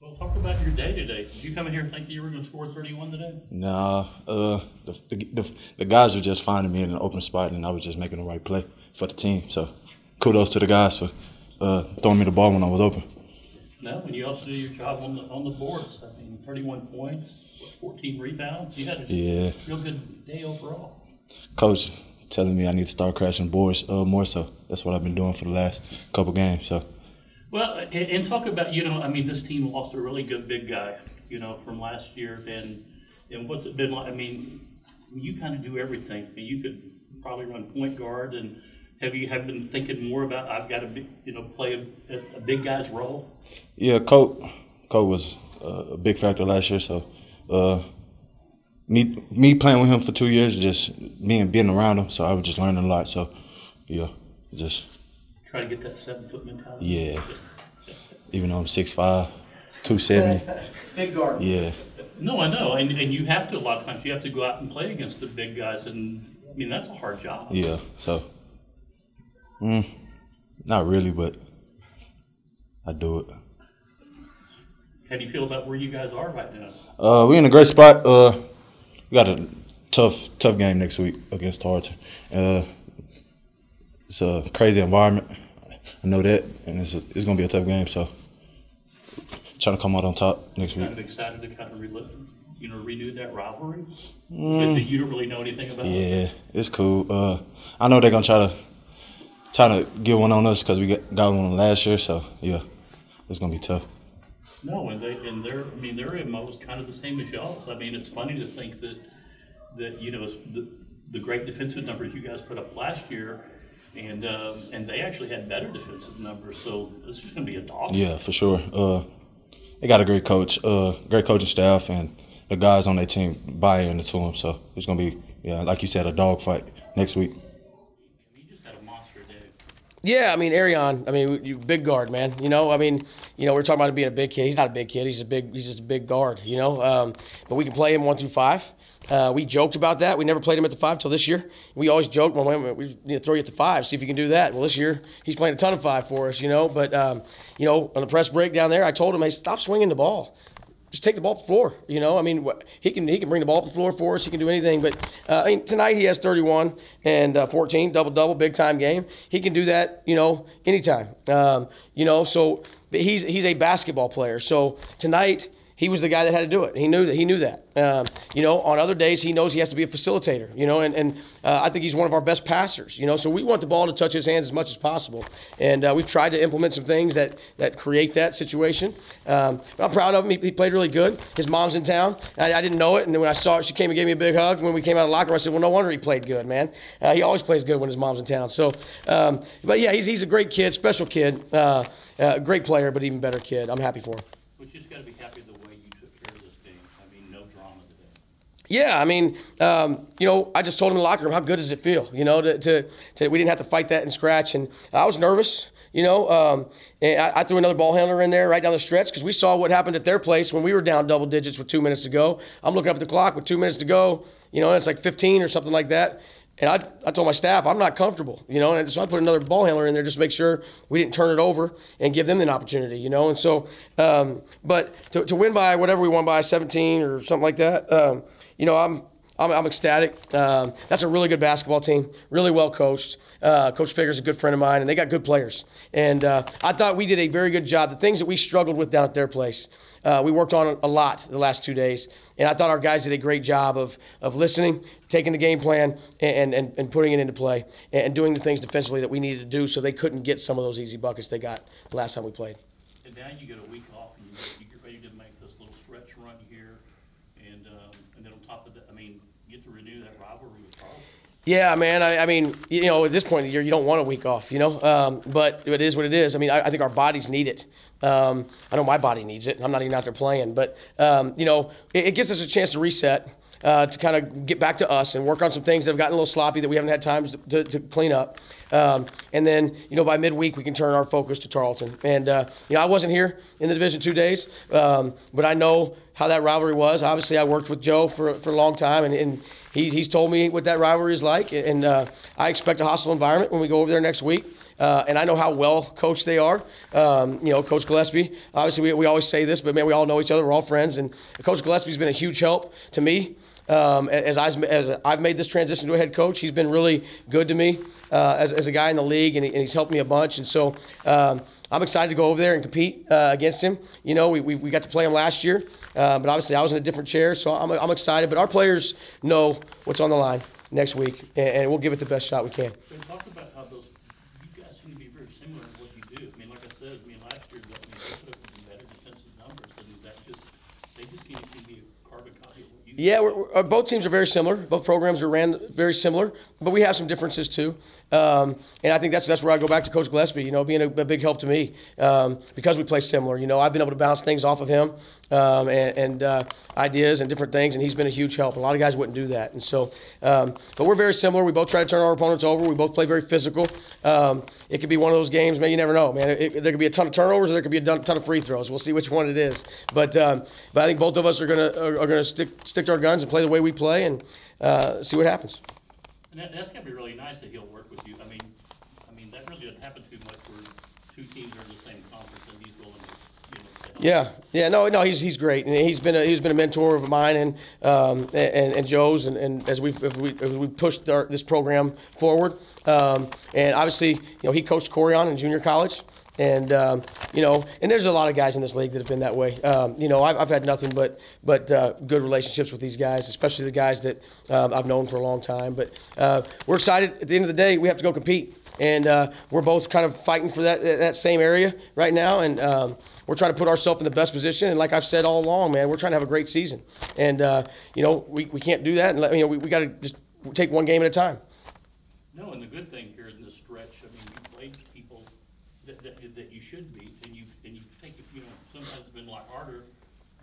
Well, talk about your day today. Did you come in here thinking you were going to score 31 today? Nah, the guys were just finding me in an open spot, and I was just making the right play for the team. So kudos to the guys for throwing me the ball when I was open. No, and you also do your job on the boards. I mean, 31 points, 14 rebounds. You had a real good day overall. Coach telling me I need to start crashing boards more, so that's what I've been doing for the last couple games. So. Well, and talk about, I mean, this team lost a really good big guy, from last year. And what's it been like? I mean, you kind of do everything. I mean, you could probably run point guard. And have you been thinking more about I've got to play a big guy's role? Yeah, Coach was a big factor last year. So me playing with him for 2 years, just me and being around him. So I was just learning a lot. So yeah, just. Try to get that 7-foot mentality. Yeah. Even though I'm 6'5", 270. Big guard. Yeah. No, I know. And you have to, a lot of times, you have to go out and play against the big guys. And, I mean, that's a hard job. Yeah. So, not really, but I do it. How do you feel about where you guys are right now? We're in a great spot. We got a tough game next week against Tarleton. It's a crazy environment. I know that, and it's going to be a tough game. So, trying to come out on top next week. Kind of excited to kind of renew that rivalry that you don't really know anything about. Yeah, it's cool. I know they're going to try to get one on us because we got one last year. So, yeah, it's going to be tough. No, their MO is kind of the same as y'all's. I mean, it's funny to think that the great defensive numbers you guys put up last year. And they actually had better defensive numbers, so this is going to be a dog. Yeah, for sure. They got a great coach, great coaching staff, and the guys on their team buy into them. So it's going to be, like you said, a dog fight next week. You just had a monster day. Yeah, I mean, Arion, you big guard, man. We're talking about him being a big kid. He's not a big kid. He's just a big guard, But we can play him 1 through 5. We joked about that. We never played him at the 5 till this year. We always joked, well, we need to throw you at the 5, see if you can do that. Well, this year he's playing a ton of 5 for us, But on the press break down there, I told him, hey, stop swinging the ball. Just take the ball up the floor. He can bring the ball up the floor for us. He can do anything. But tonight he has 31 and 14, double, big time game. He can do that, anytime. So he's a basketball player. So tonight, he was the guy that had to do it. He knew that. On other days, he knows he has to be a facilitator, and I think he's one of our best passers, So we want the ball to touch his hands as much as possible. And we've tried to implement some things that create that situation. But I'm proud of him. He played really good. His mom's in town. I didn't know it, and then when I saw it, she came and gave me a big hug. When we came out of the locker room, I said, well, no wonder he played good, man. He always plays good when his mom's in town. So, but yeah, he's a great kid, special kid, great player, but even better kid. I'm happy for him. But you just got to be happy the way you took care of this game. I mean, no drama today. Yeah, I just told him in the locker room, how good does it feel? We didn't have to fight that and scratch, and I was nervous. And I threw another ball handler in there right down the stretch because we saw what happened at their place when we were down double digits with 2 minutes to go. I'm looking up at the clock with 2 minutes to go, and it's like 15 or something like that. And I told my staff, I'm not comfortable, and so I put another ball handler in there just to make sure we didn't turn it over and give them an opportunity, And so, but to win by whatever we won by, 17 or something like that, I'm ecstatic. That's a really good basketball team, really well coached. Coach Figure's a good friend of mine, and they got good players. And I thought we did a very good job. The things that we struggled with down at their place, we worked on a lot the last 2 days. And I thought our guys did a great job of listening, taking the game plan, and putting it into play, and doing the things defensively that we needed to do so they couldn't get some of those easy buckets they got the last time we played. And now you get a week off, and you get ready to make this little stretch run here. And then on top of that, you get to renew that rivalry with Tarleton. Yeah, man. At this point of the year, you don't want a week off, But it is what it is. I think our bodies need it. I know my body needs it. I'm not even out there playing. But, it gives us a chance to reset, to kind of get back to us and work on some things that have gotten a little sloppy that we haven't had time to clean up. And then, by midweek, we can turn our focus to Tarleton. And, I wasn't here in the Division II days, but I know how that rivalry was. Obviously, I worked with Joe for a long time, and he's told me what that rivalry is like. And I expect a hostile environment when we go over there next week. and I know how well coached they are. Coach Gillespie, obviously we always say this, but man, we all know each other. We're all friends, and Coach Gillespie's been a huge help to me. As I've made this transition to a head coach, he's been really good to me as a guy in the league, and he's helped me a bunch. And so I'm excited to go over there and compete against him. We got to play him last year, but obviously I was in a different chair, so I'm excited. But our players know what's on the line next week, and we'll give it the best shot we can. So talk about how you guys seem to be very similar in what you do. I mean, like I said, last year they put up some better defensive numbers, and they just seem to be a carbon copy of what you do. Yeah, both teams are very similar. Both programs are ran very similar, but we have some differences too. And I think that's where I go back to Coach Gillespie, being a big help to me because we play similar. I've been able to bounce things off of him and ideas and different things, and he's been a huge help. A lot of guys wouldn't do that. And so, but we're very similar. We both try to turn our opponents over. We both play very physical. It could be one of those games, man, you never know, man. There could be a ton of turnovers or there could be a ton of free throws. We'll see which one it is. But I think both of us are gonna stick to our guns and play the way we play and see what happens. And that's got to be really nice that he'll work with you. I mean, that really doesn't happen too much where two teams are in the same conference and he's willing to, help. No, he's great, and he's been a mentor of mine and Joe's, and as we pushed this program forward, and obviously, he coached Corian in junior college. And and there's a lot of guys in this league that have been that way. I've had nothing but good relationships with these guys, especially the guys that I've known for a long time. But we're excited. At the end of the day, we have to go compete, and we're both kind of fighting for that same area right now. And we're trying to put ourselves in the best position. And like I've said all along, man, we're trying to have a great season. And we can't do that. And we got to just take one game at a time. No, and the good thing here in this stretch, you played people that you should beat, and you've taken, sometimes it's been a lot harder,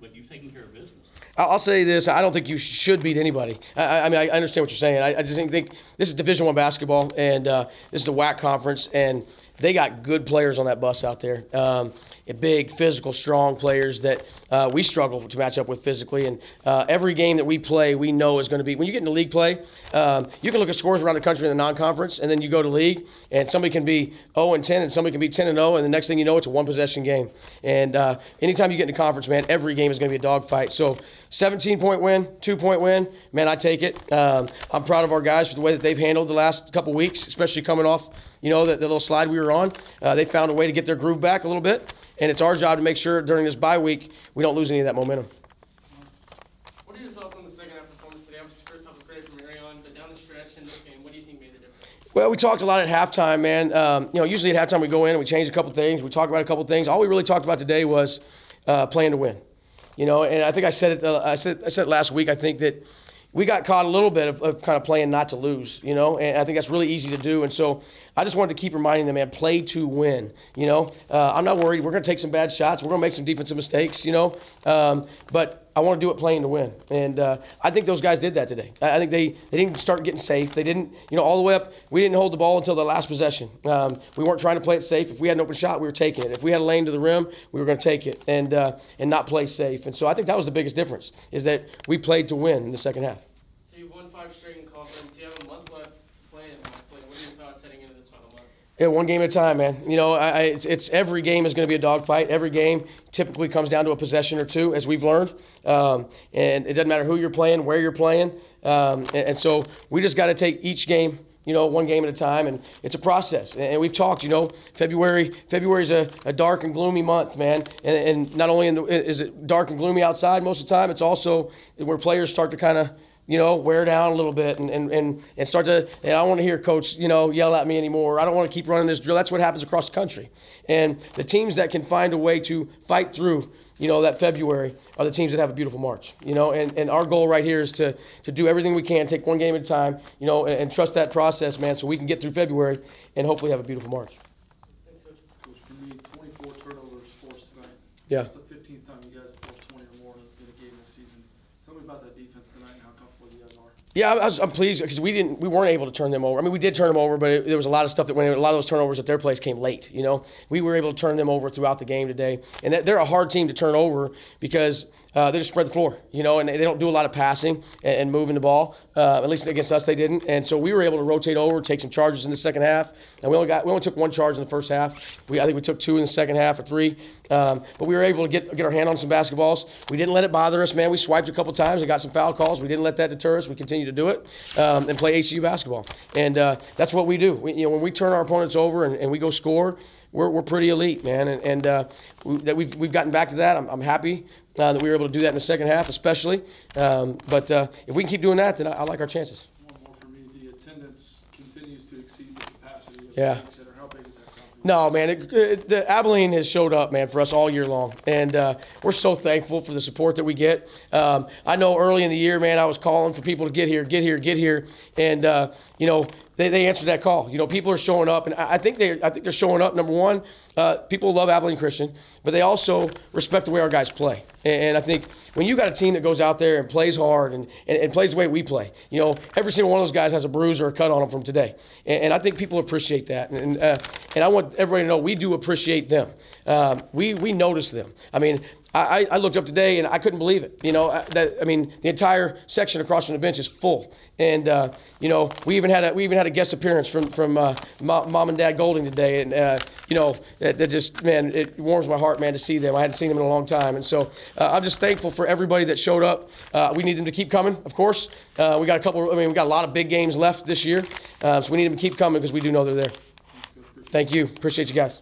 but you've taken care of business. I'll say this: I don't think you should beat anybody. I understand what you're saying. I just think this is Division I basketball, and this is the WAC conference, and they got good players on that bus out there. Big, physical, strong players that we struggle to match up with physically. And every game that we play, we know is going to be – when you get into league play, you can look at scores around the country in the non-conference, and then you go to league, and somebody can be 0-10, and somebody can be 10-0, and the next thing you know, it's a one-possession game. And anytime you get into conference, man, every game is going to be a dogfight. So 17-point win, 2-point win, man, I take it. I'm proud of our guys for the way that they've handled the last couple weeks, especially coming off – that little slide we were on. They found a way to get their groove back a little bit, and it's our job to make sure during this bye week we don't lose any of that momentum. What are your thoughts on the second half performance today? Obviously, first half was great from Arion, but down the stretch in this game, what do you think made the difference? Well, we talked a lot at halftime, man. Usually at halftime we go in and we change a couple things. We talk about a couple things. All we really talked about today was playing to win. And I think I said it. I said it last week. I think that we got caught a little bit of kind of playing not to lose, and I think that's really easy to do. And so I just wanted to keep reminding them, man, play to win. I'm not worried. We're going to take some bad shots. We're going to make some defensive mistakes, but I want to do it playing to win. And I think those guys did that today. I think they didn't start getting safe. They didn't, all the way up. We didn't hold the ball until the last possession. We weren't trying to play it safe. If we had an open shot, we were taking it. If we had a lane to the rim, we were going to take it and not play safe. And so I think that was the biggest difference, is that we played to win in the second half. So you've won 5 straight in conference. You have a month left to play in month play. What are your thoughts heading into this final month? Yeah, one game at a time, man. It's every game is going to be a dogfight. Every game typically comes down to a possession or two, as we've learned. And it doesn't matter who you're playing, where you're playing. And so we just got to take each game, one game at a time, and it's a process. And we've talked, February is a dark and gloomy month, man. And not only is it dark and gloomy outside most of the time, it's also where players start to kind of wear down a little bit and start to, and I don't want to hear coach, yell at me anymore. I don't want to keep running this drill. That's what happens across the country. And the teams that can find a way to fight through, that February are the teams that have a beautiful March, and our goal right here is to do everything we can, take one game at a time, and trust that process, man, so we can get through February and hopefully have a beautiful March. Thanks, Coach. Coach, for me, 24 turnovers forced tonight. Yeah. That's the 15th time you guys have forced 20 or more in a game this season. Tell me about that defense tonight and how comfortable you guys are. Yeah, I'm pleased because we weren't able to turn them over. I mean, we did turn them over, but there was a lot of stuff that went. A lot of those turnovers at their place came late. You know, we were able to turn them over throughout the game today, and they're a hard team to turn over because they just spread the floor. You know, and they don't do a lot of passing and moving the ball. At least against us, they didn't. And so we were able to rotate over, take some charges in the second half, and we only took one charge in the first half. I think we took 2 in the second half or 3, but we were able to get our hand on some basketballs. We didn't let it bother us, man. We swiped a couple times and got some foul calls. We didn't let that deter us. We continued to do it and play ACU basketball, and that's what we do. When we turn our opponents over and we go score, we're pretty elite, man, and we've gotten back to that. I'm happy that we were able to do that in the second half, especially. But if we can keep doing that, then I like our chances. One more for me. The attendance continues to exceed the capacity of Yeah. the center. How big is that company? No, man, the Abilene has showed up, man, for us all year long, and we're so thankful for the support that we get. I know early in the year, man, I was calling for people to get here, and they answered that call. You know, people are showing up, and I think they're showing up. Number one, people love Abilene Christian, but they also respect the way our guys play. And I think when you got a team that goes out there and plays hard and plays the way we play, you know, every single one of those guys has a bruise or a cut on them from today. And I think people appreciate that. And I want everybody to know we do appreciate them. We notice them. I mean, I looked up today and I couldn't believe it. You know, the entire section across from the bench is full. And we even had a guest appearance from Mom and Dad Golding today, and that just, man, it warms my heart, man, to see them. I hadn't seen them in a long time, and so I'm just thankful for everybody that showed up. We need them to keep coming, of course. We got a lot of big games left this year, so we need them to keep coming because we do know they're there. Thank you. Appreciate you guys.